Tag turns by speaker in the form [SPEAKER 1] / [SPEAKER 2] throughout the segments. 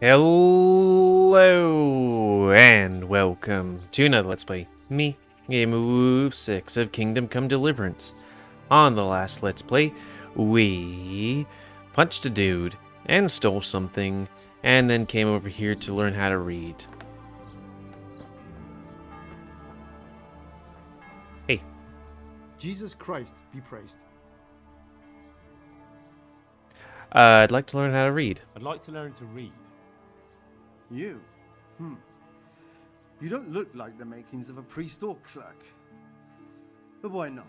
[SPEAKER 1] Hello and welcome to another Let's Play. Me, GamerWolfSix of Kingdom Come Deliverance. On the last Let's Play, we punched a dude and stole something, and then came over here to learn how to read. Hey.
[SPEAKER 2] Jesus Christ be praised.
[SPEAKER 1] I'd like to learn how to read.
[SPEAKER 3] I'd like to learn to read.
[SPEAKER 2] You? You don't look like the makings of a priest or clerk. But why not?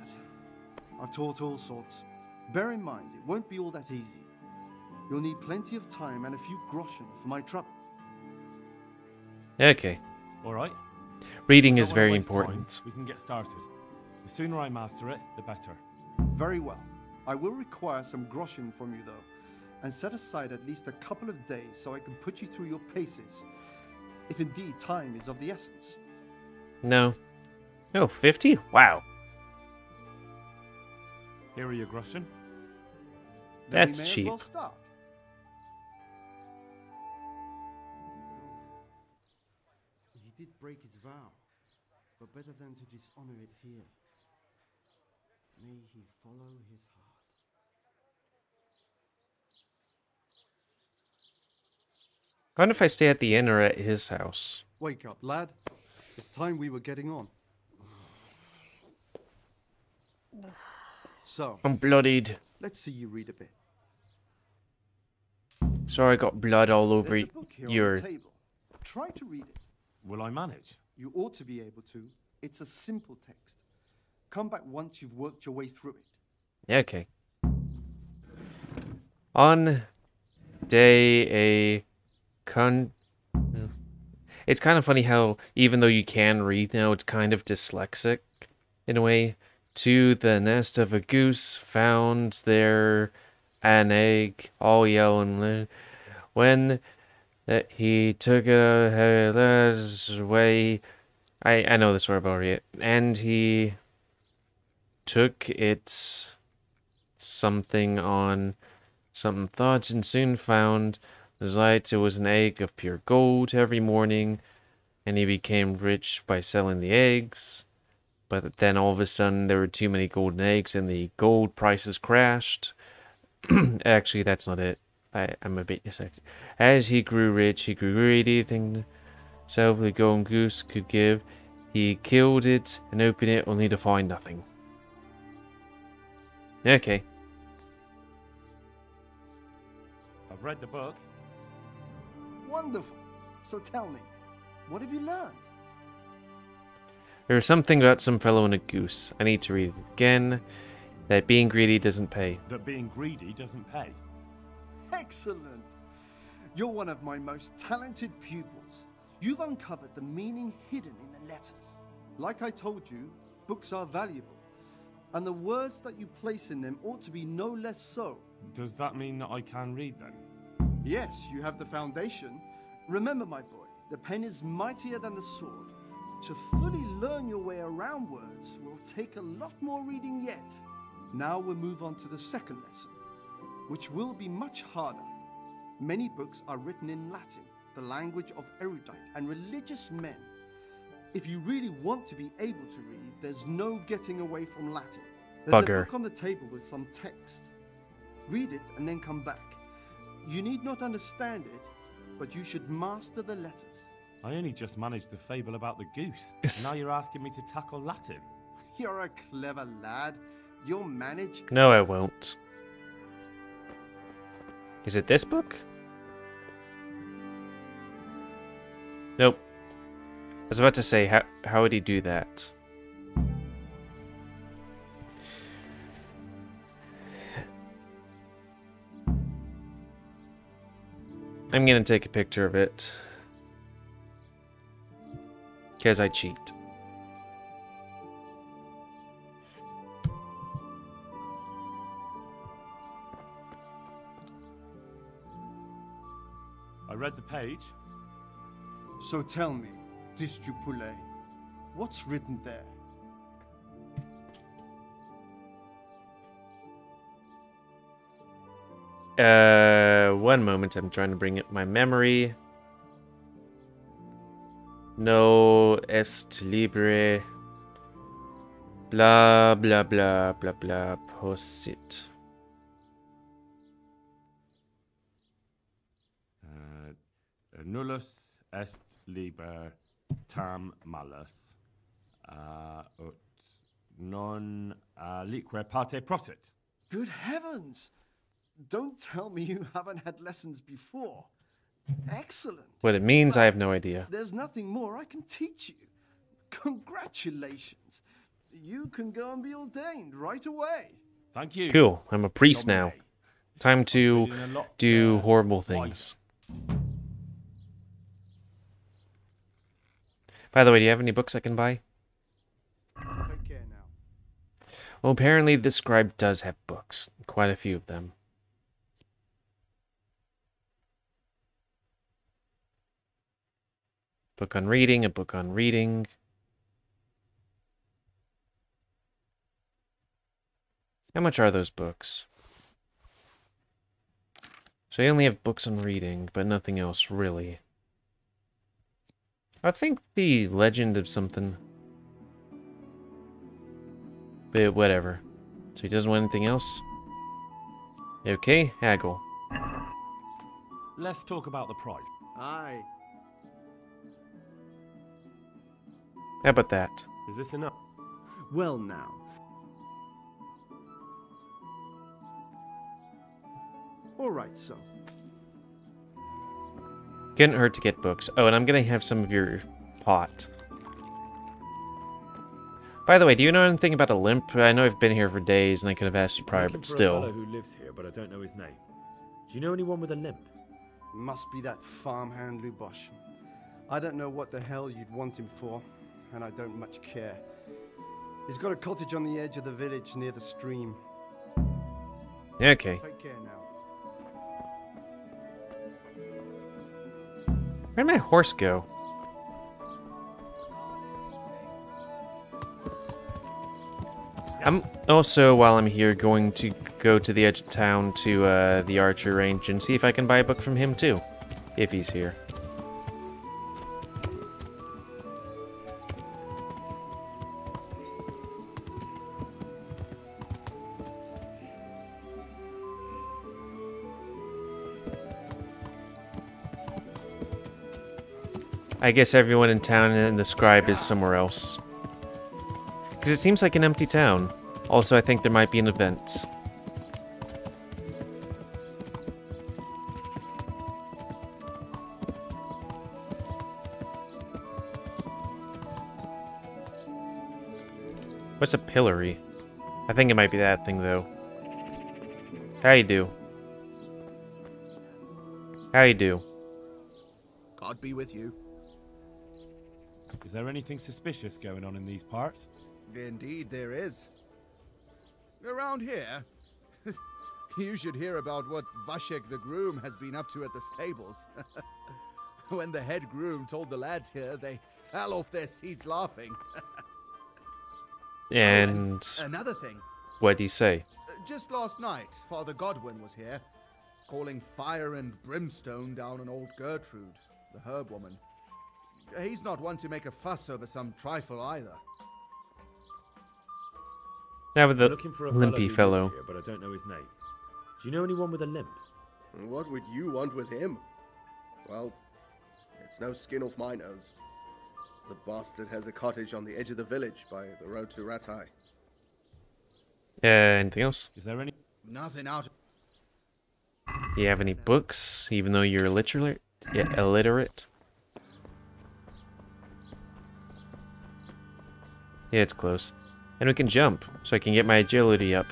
[SPEAKER 2] I've taught all sorts. Bear in mind, it won't be all that easy. You'll need plenty of time and a few groschen for my trouble.
[SPEAKER 1] Okay.
[SPEAKER 3] Alright.
[SPEAKER 1] Reading is very important.
[SPEAKER 3] We can get started. The sooner I master it, the better.
[SPEAKER 2] Very well. I will require some groschen from you, though, and set aside at least a couple of days so I can put you through your paces, if indeed time is of the essence.
[SPEAKER 1] No. No, 50? Wow.
[SPEAKER 3] Here are your groschen.
[SPEAKER 2] Then
[SPEAKER 1] That's
[SPEAKER 2] we may
[SPEAKER 1] cheap.
[SPEAKER 2] As well start. He did break his vow, but better than to dishonor it here. May he follow his heart.
[SPEAKER 1] I wonder if I stay at the inn or at his house.
[SPEAKER 2] Wake up, lad. It's time we were getting on. So,
[SPEAKER 1] I'm bloodied.
[SPEAKER 2] let's see you read a bit.
[SPEAKER 1] Sorry I got blood all over
[SPEAKER 2] There's a book here
[SPEAKER 1] your...
[SPEAKER 2] on the table. Try to read it.
[SPEAKER 3] Will I manage?
[SPEAKER 2] You ought to be able to. It's a simple text. Come back once you've worked your way through it.
[SPEAKER 1] Okay. On day a It's kind of funny how, even though you can read now, it's kind of dyslexic, in a way. To the nest of a goose found there an egg, all yellow and when he took it way. I know the story about it. And he took it something thoughts and soon found the light. It was an egg of pure gold every morning, and he became rich by selling the eggs. But then all of a sudden there were too many golden eggs and the gold prices crashed. Actually, that's not it. I'm a bit dyslexic. As he grew rich, he grew greedy, thinking himself the golden goose could give. He killed it and opened it only to find nothing. Okay.
[SPEAKER 3] I've read the book.
[SPEAKER 2] Wonderful. So tell me, what have you learned?
[SPEAKER 1] There's something about some fellow and a goose. I need to read it again. That being greedy doesn't pay.
[SPEAKER 3] That being greedy doesn't pay.
[SPEAKER 2] Excellent. You're one of my most talented pupils. You've uncovered the meaning hidden in the letters. Like I told you, books are valuable, and the words that you place in them ought to be no less so.
[SPEAKER 3] Does that mean that I can read then?
[SPEAKER 2] Yes, you have the foundation. Remember, my boy, the pen is mightier than the sword. To fully learn your way around words will take a lot more reading yet. Now we'll move on to the second lesson, which will be much harder. Many books are written in Latin, the language of erudite and religious men. If you really want to be able to read, there's no getting away from Latin. There's a book on the table with some text. Read it and then come back. You need not understand it, but you should master the letters.
[SPEAKER 3] I only just managed the fable about the goose. And now you're asking me to tackle Latin.
[SPEAKER 2] You're a clever lad. You'll manage.
[SPEAKER 1] No, I won't. Is it this book? Nope. I was about to say, how would he do that? I'm gonna take a picture of it. Because I cheat.
[SPEAKER 3] I read the page.
[SPEAKER 2] So tell me, Distupule, what's written there?
[SPEAKER 1] one moment. I'm trying to bring up my memory. No est libre. Blah, blah, blah, blah, blah. Posit.
[SPEAKER 3] Nullus est liber tam malus. Ut non lique parte prosit.
[SPEAKER 2] Good heavens! Don't tell me you haven't had lessons before. Excellent.
[SPEAKER 1] What it means, I have no idea.
[SPEAKER 2] There's nothing more I can teach you. Congratulations. You can go and be ordained right away.
[SPEAKER 3] Thank you.
[SPEAKER 1] Cool. I'm a priest now.
[SPEAKER 3] Dominate.
[SPEAKER 1] Time to
[SPEAKER 3] Feeling a lot,
[SPEAKER 1] do horrible
[SPEAKER 3] wiser.
[SPEAKER 1] things. By the way, do you have any books I can buy?
[SPEAKER 2] Take care now.
[SPEAKER 1] Well, apparently this scribe does have books. Quite a few of them. Book on reading, a book on reading. How much are those books? So I only have books on reading, but nothing else really. I think the legend of something. But whatever. So he doesn't want anything else? Okay, haggle.
[SPEAKER 3] Let's talk about the price.
[SPEAKER 2] Aye.
[SPEAKER 1] How about that?
[SPEAKER 3] Is this enough?
[SPEAKER 2] Well now. Alright, so.
[SPEAKER 1] Couldn't hurt to get books. Oh, and I'm gonna have some of your pot. By the way, do you know anything about a limp? I know I've been here for days and I could have asked you prior,
[SPEAKER 4] Looking
[SPEAKER 1] but
[SPEAKER 4] for a
[SPEAKER 1] still.
[SPEAKER 4] fellow who lives here, but I don't know his name. Do you know anyone with a limp?
[SPEAKER 2] Must be that farmhand Lubosh. I don't know what the hell you'd want him for, and I don't much care. He's got a cottage on the edge of the village near the stream.
[SPEAKER 1] Okay.
[SPEAKER 2] Take care now.
[SPEAKER 1] Where'd my horse go? I'm also, while I'm here, going to go to the edge of town to the archer range and see if I can buy a book from him too, if he's here. I guess everyone in town and the scribe is somewhere else. Because it seems like an empty town. Also, I think there might be an event. What's a pillory? I think it might be that thing, though. How you do? How you do?
[SPEAKER 5] God be with you.
[SPEAKER 3] Is there anything suspicious going on in these parts?
[SPEAKER 5] Indeed there is. Around here, you should hear about what Vashek the groom has been up to at the stables. When the head groom told the lads here, they fell off their seats laughing.
[SPEAKER 1] And
[SPEAKER 5] Another thing,
[SPEAKER 1] what'd he say?
[SPEAKER 5] just last night, Father Godwin was here, calling fire and brimstone down on old Gertrude, the herb woman. He's not one to make a fuss over some trifle either.
[SPEAKER 1] Now with the
[SPEAKER 4] Looking for a
[SPEAKER 1] limpy
[SPEAKER 4] fellow,
[SPEAKER 1] fellow.
[SPEAKER 4] who lives here, but I don't know his name. Do you know anyone with a limp?
[SPEAKER 6] What would you want with him? Well, it's no skin off my nose. The bastard has a cottage on the edge of the village by the road to Ratai.
[SPEAKER 1] Anything else?
[SPEAKER 3] Is there any?
[SPEAKER 5] Nothing out.
[SPEAKER 1] Do you have any books, even though you're illiterate? Yeah, illiterate. Yeah, it's close. And we can jump, so I can get my agility up.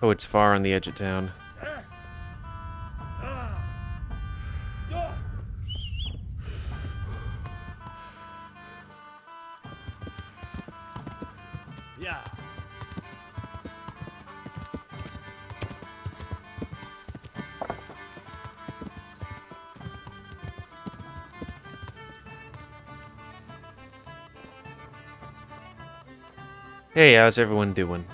[SPEAKER 1] Oh, it's far on the edge of town.
[SPEAKER 3] Yeah.
[SPEAKER 1] Hey, how's everyone doing?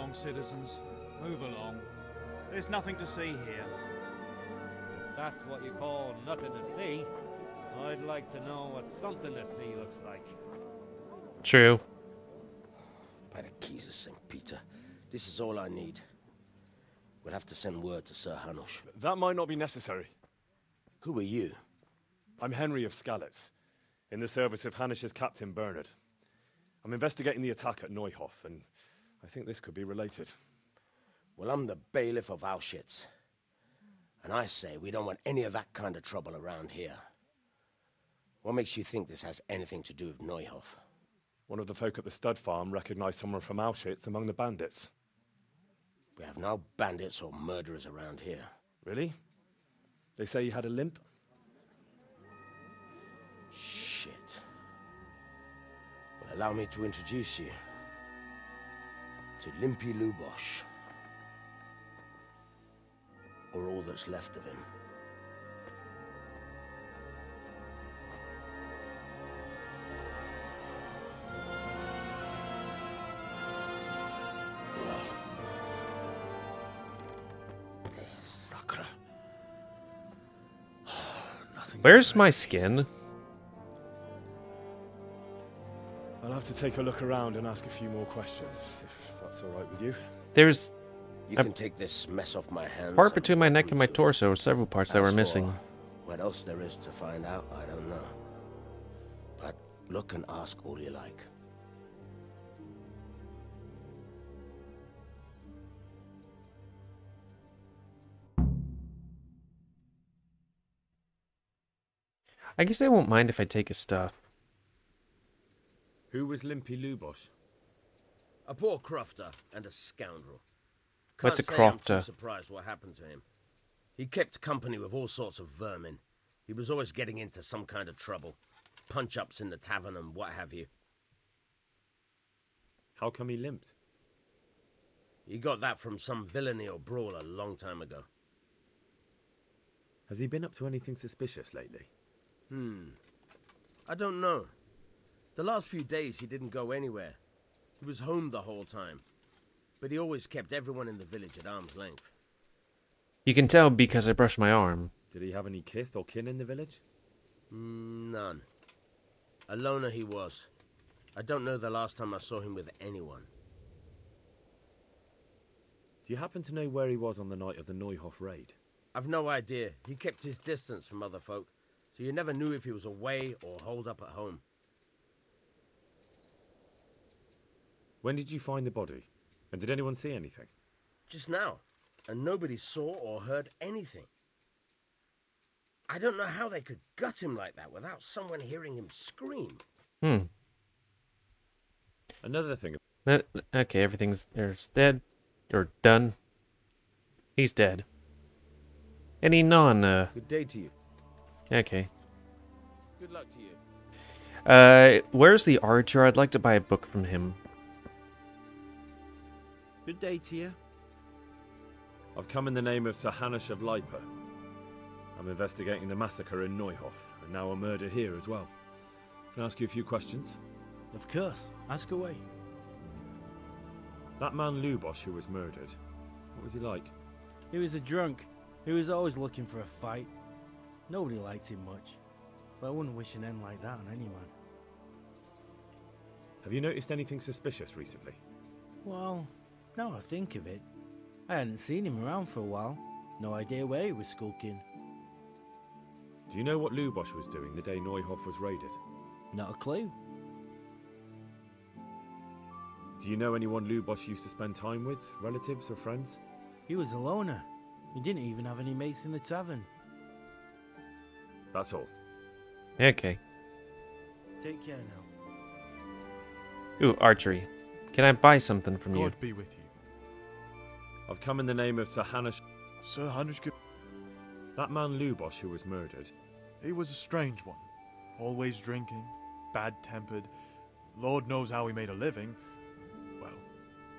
[SPEAKER 7] along, citizens. Move along. There's nothing to see here.
[SPEAKER 8] That's what you call nothing to see. I'd like to know what something to see looks like.
[SPEAKER 1] True.
[SPEAKER 9] By the keys of St. Peter, this is all I need. We'll have to send word to Sir Hanush.
[SPEAKER 10] That might not be necessary.
[SPEAKER 9] Who are you?
[SPEAKER 10] I'm Henry of Skalitz, in the service of Hanush's Captain Bernard. I'm investigating the attack at Neuhof, and I think this could be related.
[SPEAKER 9] Well, I'm the bailiff of Auschwitz. And I say we don't want any of that kind of trouble around here. What makes you think this has anything to do with Neuhof?
[SPEAKER 10] One of the folk at the stud farm recognized someone from Auschwitz among the bandits.
[SPEAKER 9] We have no bandits or murderers around here.
[SPEAKER 10] Really? They say he had a limp?
[SPEAKER 9] Shit. Well, allow me to introduce you to Limpy Lubosh. Or all that's left of him. Sakra.
[SPEAKER 1] Where's my skin?
[SPEAKER 10] I'll have to take a look around and ask a few more questions, if that's all right with you.
[SPEAKER 1] There's
[SPEAKER 9] You can take this mess off my hands.
[SPEAKER 1] part between my neck and my torso, several parts that were missing.
[SPEAKER 9] What else there is to find out, I don't know. But look and ask all you like.
[SPEAKER 1] I guess they won't mind if I take his stuff.
[SPEAKER 4] Who was Limpy Lubosh?
[SPEAKER 9] A poor crofter and a scoundrel.
[SPEAKER 1] What's a
[SPEAKER 9] Can't say I'm
[SPEAKER 1] crofter?
[SPEAKER 9] too surprised what happened to him. He kept company with all sorts of vermin. He was always getting into some kind of trouble. Punch-ups in the tavern and what have you.
[SPEAKER 4] How come he limped?
[SPEAKER 9] He got that from some villainy or brawl a long time ago.
[SPEAKER 4] Has he been up to anything suspicious lately?
[SPEAKER 9] I don't know. The last few days he didn't go anywhere. He was home the whole time. But he always kept everyone in the village at arm's length.
[SPEAKER 1] You can tell because I brushed my arm.
[SPEAKER 4] Did he have any kith or kin in the village?
[SPEAKER 9] None. A loner he was. I don't know the last time I saw him with anyone.
[SPEAKER 4] Do you happen to know where he was on the night of the Neuhof raid?
[SPEAKER 9] I've no idea. He kept his distance from other folk, so you never knew if he was away or holed up at home.
[SPEAKER 4] When did you find the body? And did anyone see anything?
[SPEAKER 9] Just now. And nobody saw or heard anything. I don't know how they could gut him like that without someone hearing him scream.
[SPEAKER 4] Another thing.
[SPEAKER 1] Okay, everything's there's dead. Or done. He's dead. Any
[SPEAKER 9] Good day to you.
[SPEAKER 1] Okay.
[SPEAKER 9] Good luck to you.
[SPEAKER 1] Where's the archer? I'd like to buy a book from him.
[SPEAKER 4] Good day to you. I've come in the name of Sir Hanush of Lipa. I'm investigating the massacre in Neuhof, and now a murder here as well. Can I ask you a few questions?
[SPEAKER 11] Of course. Ask away.
[SPEAKER 4] That man Lubosh who was murdered, what was he like?
[SPEAKER 11] He was a drunk. He was always looking for a fight. Nobody liked him much. But I wouldn't wish an end like that on anyone.
[SPEAKER 4] Have you noticed anything suspicious recently?
[SPEAKER 11] Well, now I think of it, I hadn't seen him around for a while. No idea where he was skulking.
[SPEAKER 4] Do you know what Lubosh was doing the day Neuhof was raided?
[SPEAKER 11] Not a clue.
[SPEAKER 4] Do you know anyone Lubosh used to spend time with? Relatives or friends?
[SPEAKER 11] He was a loner. He didn't even have any mates in the tavern.
[SPEAKER 4] That's all.
[SPEAKER 1] Okay.
[SPEAKER 11] Take care now.
[SPEAKER 1] Ooh, archery. Can I buy something from you?
[SPEAKER 12] God be with you.
[SPEAKER 4] I've come in the name of Sir Hanush.
[SPEAKER 12] Sir Hanush.
[SPEAKER 4] That man Lubosh who was murdered.
[SPEAKER 12] He was a strange one. Always drinking, bad-tempered. Lord knows how he made a living. Well,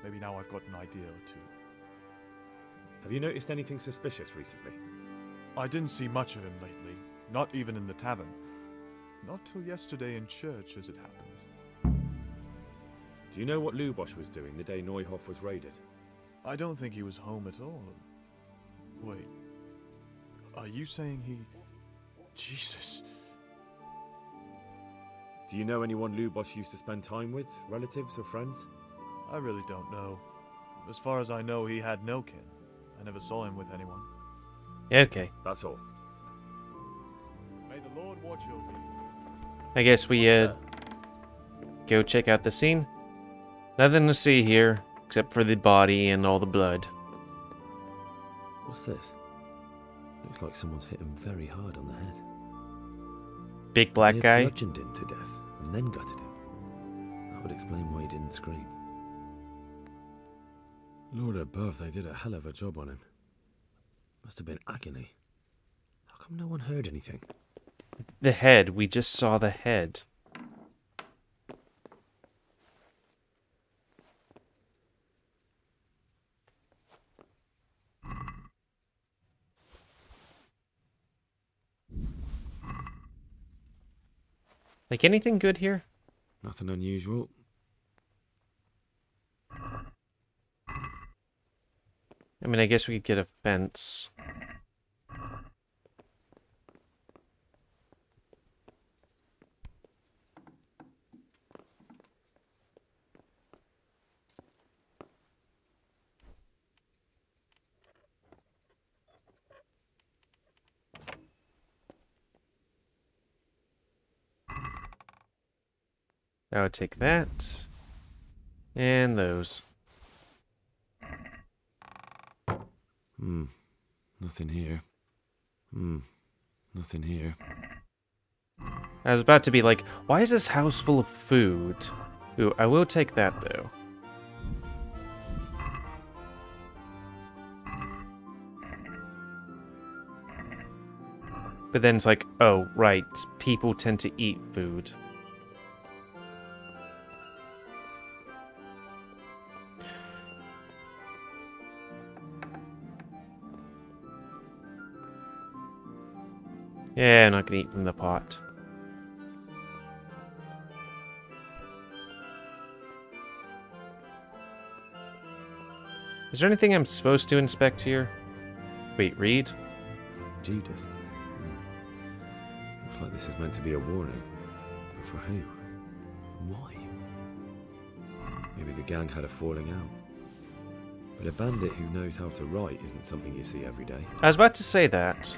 [SPEAKER 12] maybe now I've got an idea or two.
[SPEAKER 4] Have you noticed anything suspicious recently?
[SPEAKER 12] I didn't see much of him lately. Not even in the tavern. Not till yesterday in church, as it happens.
[SPEAKER 4] Do you know what Lubosh was doing the day Neuhof was raided?
[SPEAKER 12] I don't think he was home at all. Wait, are you saying he... Jesus.
[SPEAKER 4] Do you know anyone Lubos used to spend time with? Relatives or friends?
[SPEAKER 12] I really don't know. As far as I know, he had no kin. I never saw him with anyone.
[SPEAKER 1] Okay.
[SPEAKER 4] That's all.
[SPEAKER 12] May the Lord watch over you.
[SPEAKER 1] I guess we, go check out the scene. Nothing to see here, except for the body and all the blood.
[SPEAKER 4] What's this? Looks like someone's hit him very hard on the head.
[SPEAKER 1] Big black
[SPEAKER 4] They
[SPEAKER 1] guy?
[SPEAKER 4] bludgeoned him to death and then gutted him. That would explain why he didn't scream. Lord above, they did a hell of a job on him. Must have been agony. How come no one heard anything?
[SPEAKER 1] The head. We just saw the head. Like anything good here?
[SPEAKER 4] Nothing unusual.
[SPEAKER 1] I mean, I guess we could get a fence. I would take that. And those.
[SPEAKER 4] Nothing here. Nothing here.
[SPEAKER 1] I was about to be like, why is this house full of food? Ooh, I will take that though. But then it's like, oh, right, people tend to eat food. Yeah, I'm not gonna eat from the pot. Is there anything I'm supposed to inspect here? Wait, read?
[SPEAKER 4] Judas. Looks like this is meant to be a warning. But for who? And why? Maybe the gang had a falling out. But a bandit who knows how to write isn't something you see every day.
[SPEAKER 1] I was about to say that.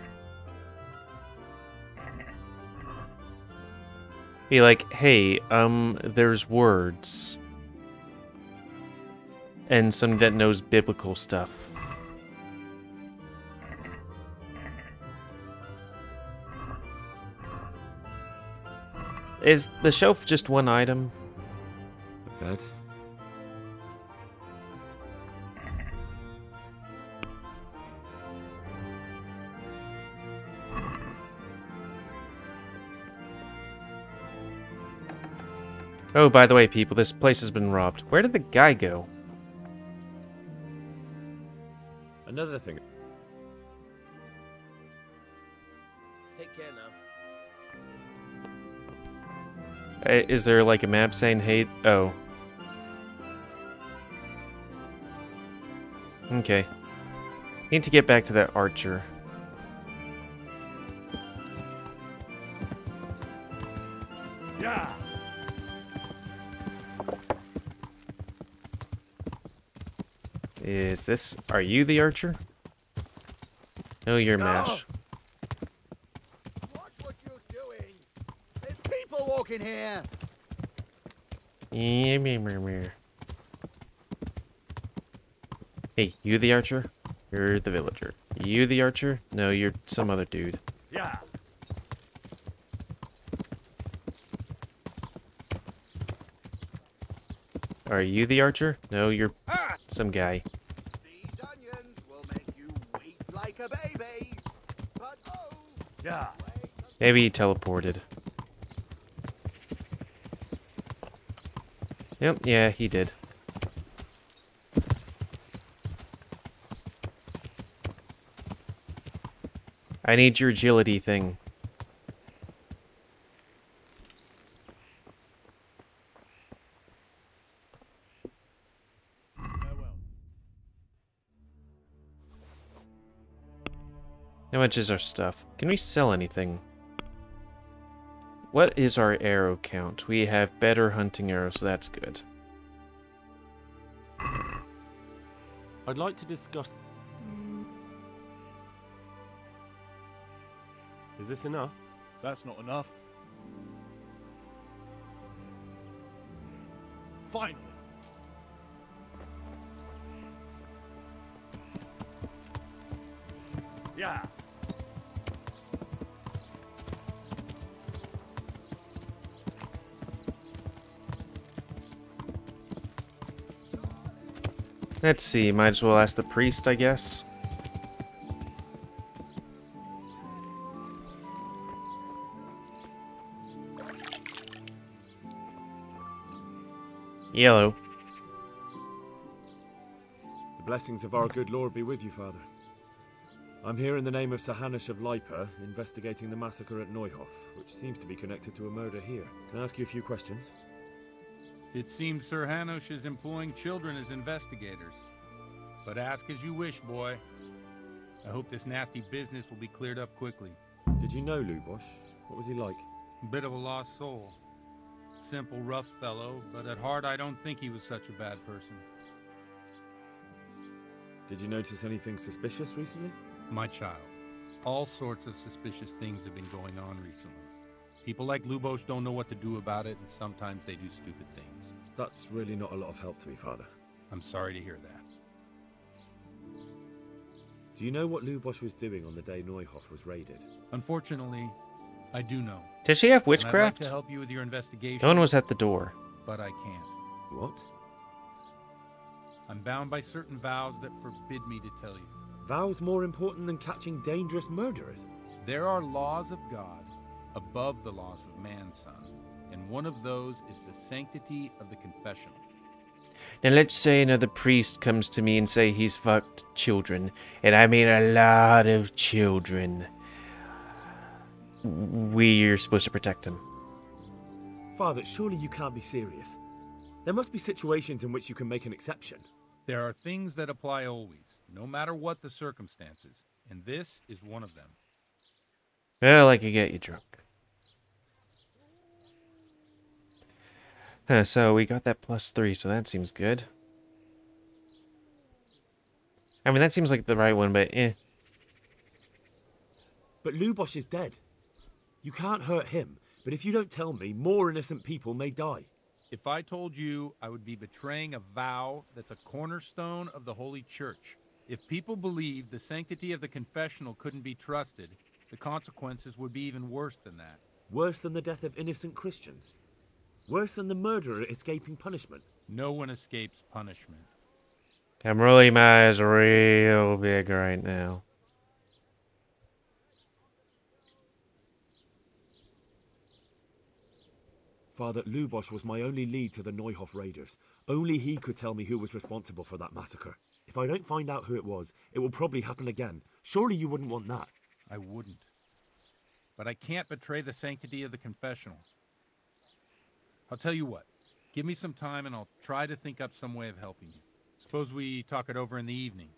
[SPEAKER 1] Be like, hey, there's words. And somebody that knows biblical stuff. Is the shelf just one item?
[SPEAKER 4] A bed?
[SPEAKER 1] Oh, by the way, people, this place has been robbed. Where did the guy go?
[SPEAKER 4] Another thing.
[SPEAKER 9] Take care now.
[SPEAKER 1] Is there like a map saying, hey, oh. Okay. Need to get back to that archer.
[SPEAKER 10] Yeah.
[SPEAKER 1] Is this... Are you the archer? No, you're Mash.
[SPEAKER 5] Watch what you're doing. There's people walking here.
[SPEAKER 1] Hey, you the archer? You're the villager. You the archer? No, you're some other dude.
[SPEAKER 10] Yeah.
[SPEAKER 2] Are you the archer? No, you're some guy.
[SPEAKER 5] These onions will make you weep like a baby. But oh,
[SPEAKER 10] yeah.
[SPEAKER 2] Maybe he teleported. Yep, yeah, he did. I need your agility thing.
[SPEAKER 12] Farewell.
[SPEAKER 1] How much is our stuff? Can we sell anything? What is our arrow count? We have better hunting arrows, so that's good.
[SPEAKER 10] I'd like to discuss... Is this enough?
[SPEAKER 12] That's not enough. Finally.
[SPEAKER 10] Yeah.
[SPEAKER 1] Let's see, might as well ask the priest, I guess. Yellow.
[SPEAKER 4] The blessings of our good Lord be with you, Father. I'm here in the name of Sir Hanush of Lipa, investigating the massacre at Neuhof, which seems to be connected to a murder here. Can I ask you a few questions?
[SPEAKER 13] It seems Sir Hanush is employing children as investigators. But ask as you wish, boy. I hope this nasty business will be cleared up quickly.
[SPEAKER 4] Did you know Lubosh? What was he like?
[SPEAKER 13] Bit of a lost soul. Simple, rough fellow, but at heart I don't think he was such a bad person.
[SPEAKER 4] Did you notice anything suspicious recently?
[SPEAKER 13] My child, all sorts of suspicious things have been going on recently. People like Lubosh don't know what to do about it, and sometimes they do stupid things.
[SPEAKER 4] That's really not a lot of help to me, Father.
[SPEAKER 13] I'm sorry to hear that.
[SPEAKER 4] Do you know what Lubosh was doing on the day Neuhof was raided?
[SPEAKER 13] Unfortunately, I do know.
[SPEAKER 1] Did she have
[SPEAKER 13] And I'd like
[SPEAKER 1] witchcraft?
[SPEAKER 13] to help you with your investigation.
[SPEAKER 1] No one was at the door.
[SPEAKER 13] But I can't.
[SPEAKER 4] What?
[SPEAKER 13] I'm bound by certain vows that forbid me to tell you.
[SPEAKER 4] Vows more important than catching dangerous murderers?
[SPEAKER 13] There are laws of God above the laws of man, son. And one of those is the sanctity of the confessional.
[SPEAKER 1] Now let's say another priest comes to me and say he's fucked children, and I mean a lot of children. We're supposed to protect him.
[SPEAKER 4] Father, surely you can't be serious. There must be situations in which you can make an exception.
[SPEAKER 13] There are things that apply always, no matter what the circumstances, and this is one of them.
[SPEAKER 1] Well, I could get you drunk. So we got that +3, so that seems good. I mean, that seems like the right one, but eh.
[SPEAKER 4] But Lubosh is dead. You can't hurt him, but if you don't tell me, more innocent people may die.
[SPEAKER 13] If I told you, I would be betraying a vow that's a cornerstone of the Holy Church. If people believed the sanctity of the confessional couldn't be trusted, the consequences would be even worse than that.
[SPEAKER 4] Worse than the death of innocent Christians? Worse than the murderer escaping punishment?
[SPEAKER 13] No one escapes punishment.
[SPEAKER 1] I'm rolling my eyes real big right now.
[SPEAKER 4] Father, Lubosh was my only lead to the Neuhof raiders. Only he could tell me who was responsible for that massacre. If I don't find out who it was, it will probably happen again. Surely you wouldn't want that.
[SPEAKER 13] I wouldn't. But I can't betray the sanctity of the confessional. I'll tell you what. Give me some time and I'll try to think up some way of helping you. Suppose we talk it over in the evening,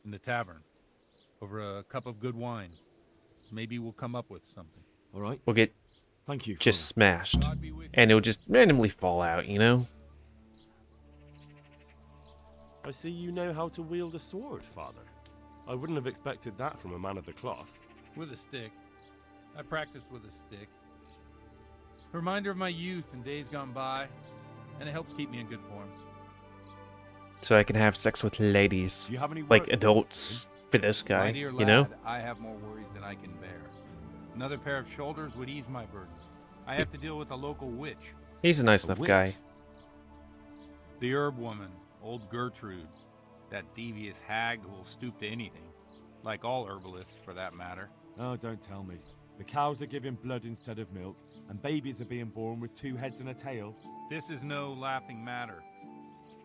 [SPEAKER 13] in the tavern, over a cup of good wine. Maybe we'll come up with something.
[SPEAKER 4] All right.
[SPEAKER 1] We'll get
[SPEAKER 4] Thank you,
[SPEAKER 1] just
[SPEAKER 4] Father.
[SPEAKER 1] smashed. And it'll just randomly fall out, you know?
[SPEAKER 10] I see you know how to wield a sword, Father. I wouldn't have expected that from a man of the cloth.
[SPEAKER 13] With a stick. I practiced with a stick. A reminder of my youth and days gone by, and it helps keep me in good form.
[SPEAKER 1] So I can have sex with ladies.
[SPEAKER 10] Do you have any
[SPEAKER 1] like
[SPEAKER 10] work
[SPEAKER 1] adults for this guy,
[SPEAKER 13] My dear
[SPEAKER 1] you know?
[SPEAKER 13] lad, I have more worries than I can bear. Another pair of shoulders would ease my burden. I have to deal with a local witch.
[SPEAKER 1] He's a nice enough guy.
[SPEAKER 13] The herb woman, old Gertrude. That devious hag who will stoop to anything. Like all herbalists, for that matter.
[SPEAKER 3] Oh, don't tell me. The cows are giving blood instead of milk, and babies are being born with 2 heads and a tail.
[SPEAKER 13] This is no laughing matter.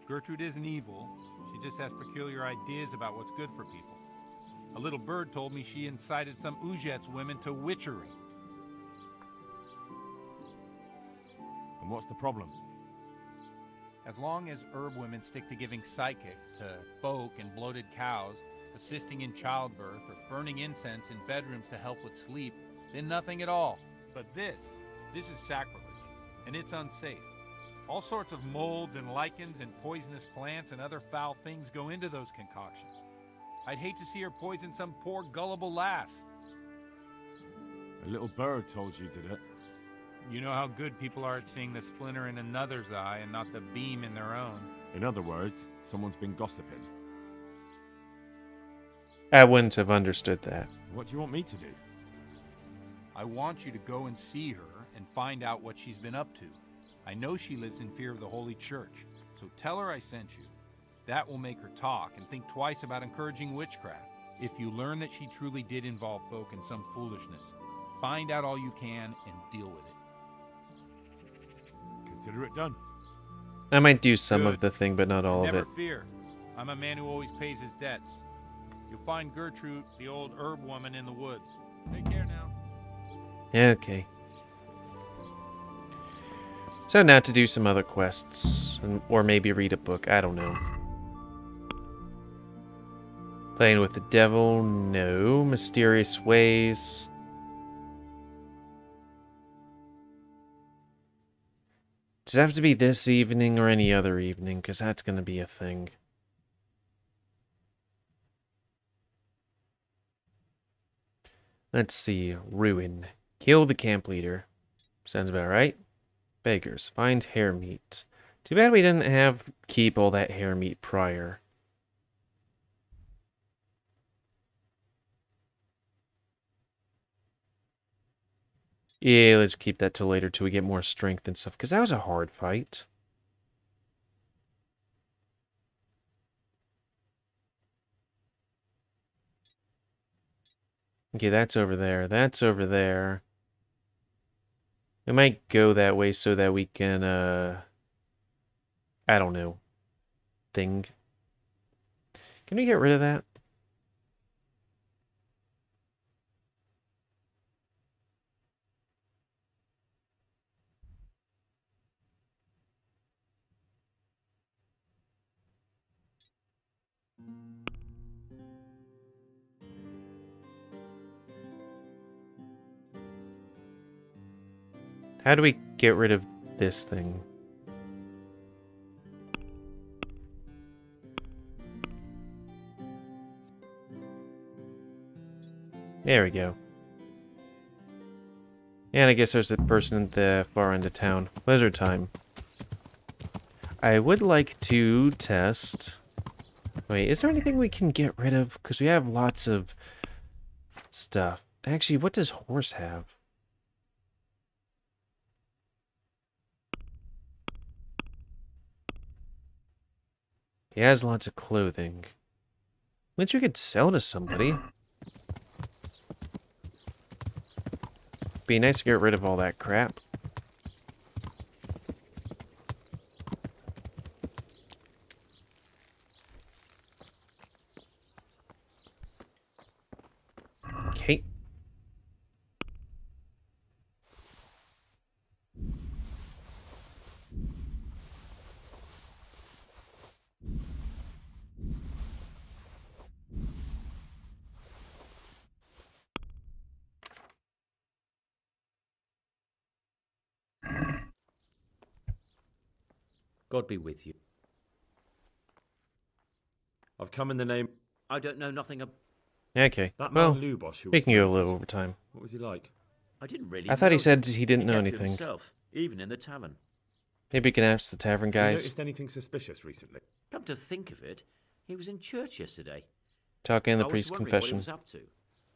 [SPEAKER 13] Gertrude isn't evil. She just has peculiar ideas about what's good for people. A little bird told me she incited some Ujet's women to witchery.
[SPEAKER 3] And what's the problem?
[SPEAKER 13] As long as herb women stick to giving psychic to folk and bloated cows, assisting in childbirth, or burning incense in bedrooms to help with sleep, then nothing at all. But this is sacrilege, and it's unsafe. All sorts of molds and lichens and poisonous plants and other foul things go into those concoctions. I'd hate to see her poison some poor gullible lass.
[SPEAKER 3] A little bird told you, did it?
[SPEAKER 13] You know how good people are at seeing the splinter in another's eye and not the beam in their own.
[SPEAKER 3] In other words, someone's been gossiping.
[SPEAKER 1] I wouldn't have understood that.
[SPEAKER 3] What do you want me to do?
[SPEAKER 13] I want you to go and see her and find out what she's been up to. I know she lives in fear of the Holy Church, so tell her I sent you. That will make her talk and think twice about encouraging witchcraft. If you learn that she truly did involve folk in some foolishness, find out all you can and deal with it.
[SPEAKER 3] Consider it done.
[SPEAKER 1] I might do some of the thing, but not all of it.
[SPEAKER 13] Never fear. I'm a man who always pays his debts. You'll find Gertrude, the old herb woman, in the woods. Take care now.
[SPEAKER 1] Okay. So now to do some other quests, or maybe read a book, I don't know. Playing with the devil, no. Mysterious ways. Does it have to be this evening or any other evening? Because that's going to be a thing. Let's see. Ruin. Kill the camp leader. Sounds about right. Beggars. Find hare meat. Too bad we didn't keep all that hare meat prior. Yeah, let's keep that till later till we get more strength and stuff. Because that was a hard fight. Okay, that's over there. That's over there. We might go that way so that we can, I don't know. Thing. Can we get rid of that? How do we get rid of this thing? There we go. And I guess there's a person at the far end of town. Blizzard time. I would like to test... Wait, is there anything we can get rid of? Because we have lots of stuff. Actually, what does horse have? He has lots of clothing. Which we could sell to somebody. Be nice to get rid of all that crap. Okay.
[SPEAKER 14] God be with you.
[SPEAKER 4] I've come in the name...
[SPEAKER 14] I don't know nothing of...
[SPEAKER 1] Okay,
[SPEAKER 4] That
[SPEAKER 1] well,
[SPEAKER 4] man Lubosh who
[SPEAKER 1] we
[SPEAKER 4] was
[SPEAKER 1] can go a
[SPEAKER 4] murdered.
[SPEAKER 1] little over time.
[SPEAKER 4] What was he like?
[SPEAKER 14] I didn't really
[SPEAKER 1] I thought he
[SPEAKER 14] know
[SPEAKER 1] said
[SPEAKER 14] him.
[SPEAKER 1] he didn't know
[SPEAKER 14] kept to
[SPEAKER 1] anything.
[SPEAKER 14] himself, even in the tavern.
[SPEAKER 1] Maybe we can ask the tavern
[SPEAKER 4] You
[SPEAKER 1] guys.
[SPEAKER 4] noticed anything suspicious recently?
[SPEAKER 14] Come to think of it, he was in church yesterday.
[SPEAKER 1] Talking in the
[SPEAKER 14] I was
[SPEAKER 1] priest's
[SPEAKER 14] wondering
[SPEAKER 1] confession.
[SPEAKER 14] what he was up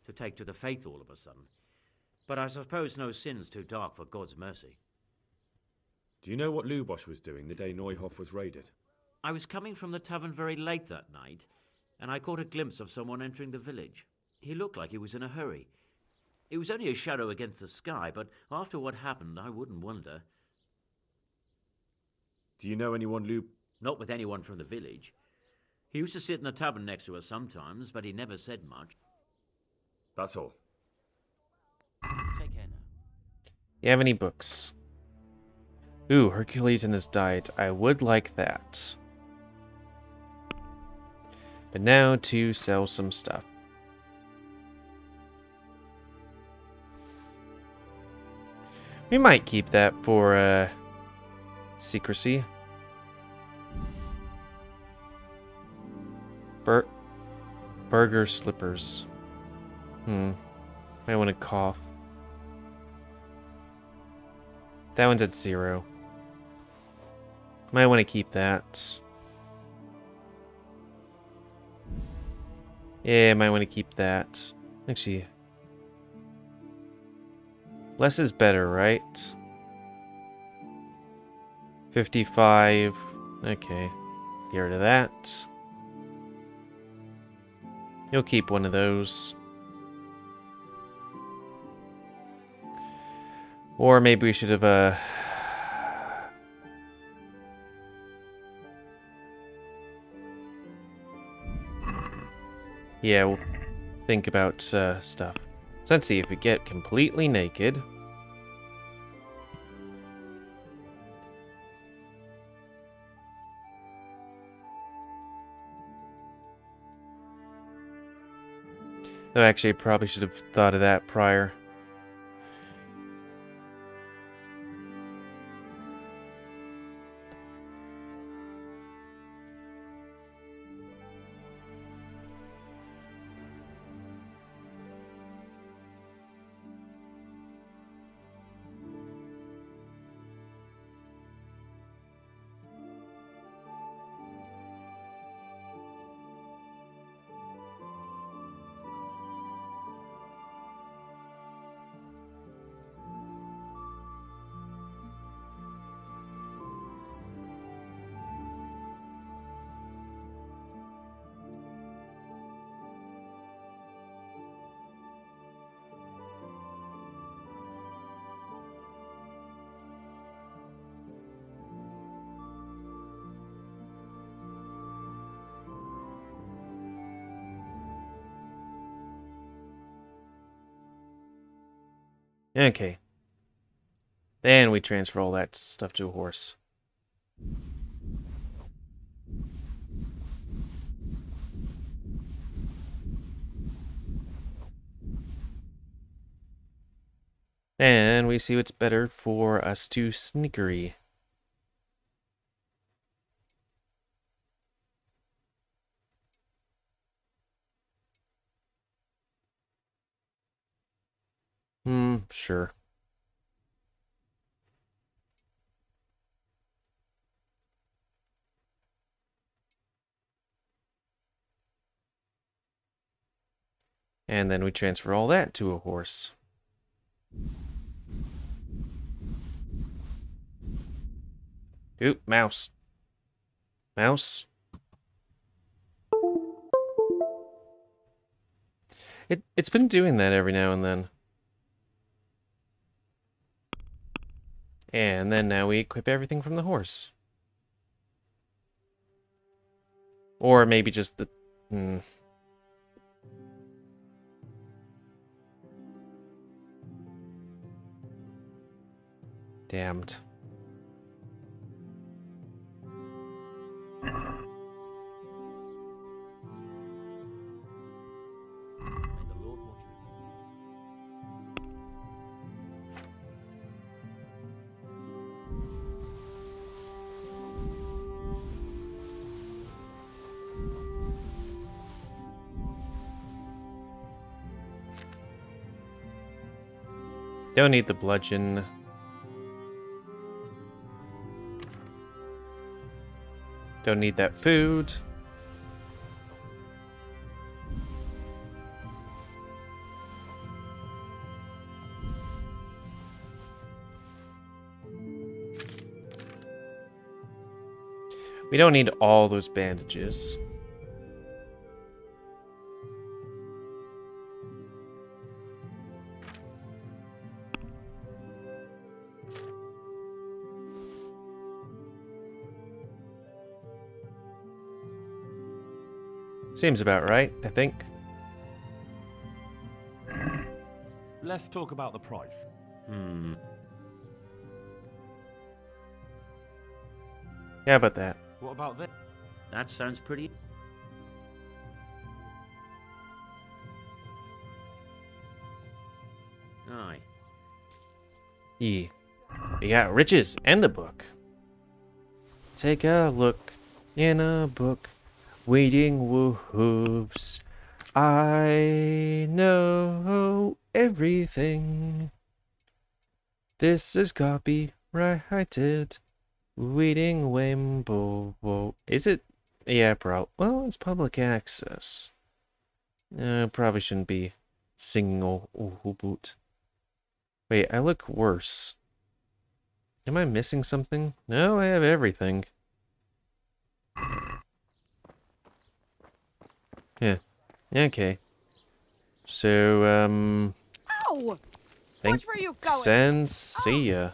[SPEAKER 14] to take to the faith all of a sudden. But I suppose no sin's too dark for God's mercy.
[SPEAKER 4] Do you know what Lubosh was doing the day Neuhof was raided?
[SPEAKER 14] I was coming from the tavern very late that night, and I caught a glimpse of someone entering the village. He looked like he was in a hurry. It was only a shadow against the sky, but after what happened, I wouldn't wonder.
[SPEAKER 4] Do you know anyone
[SPEAKER 14] Not with anyone from the village. He used to sit in the tavern next to us sometimes, but he never said much.
[SPEAKER 4] That's all.
[SPEAKER 14] Take care now.
[SPEAKER 1] You have any books? Ooh, Hercules and his diet. I would like that. But now to sell some stuff. We might keep that for secrecy. Burger slippers. Might want to cough. That one's at 0. Might want to keep that. Yeah, might want to keep that. Actually, less is better, right? 55. Okay. Get rid of that. You'll keep one of those. Or maybe we should have, yeah, we'll think about, stuff. So let's see if we get completely naked. Oh, actually, I probably should have thought of that prior. Okay. Then we transfer all that stuff to a horse. And we see what's better for us to sneakery. Sure. And then we transfer all that to a horse. Oop, mouse. Mouse. It's been doing that every now and then. And then now we equip everything from the horse. Or maybe just the... Damned. Don't need the bludgeon. Don't need that food. We don't need all those bandages. Seems about right, I think.
[SPEAKER 10] Let's talk about the price.
[SPEAKER 1] Yeah, about that.
[SPEAKER 10] What about this?
[SPEAKER 14] That sounds pretty... Aye.
[SPEAKER 1] Yeah. We got riches and a book. Take a look in a book. Waiting wolves. I know everything. This is copyrighted. Waiting Wimble. Is it? Yeah, bro. Well, it's public access. Probably shouldn't be singing boot. Wait, I look worse. Am I missing something? No, I have everything. Yeah. Okay. So,
[SPEAKER 15] Ow!
[SPEAKER 1] Thanks
[SPEAKER 15] Watch where you going.
[SPEAKER 1] and see ya.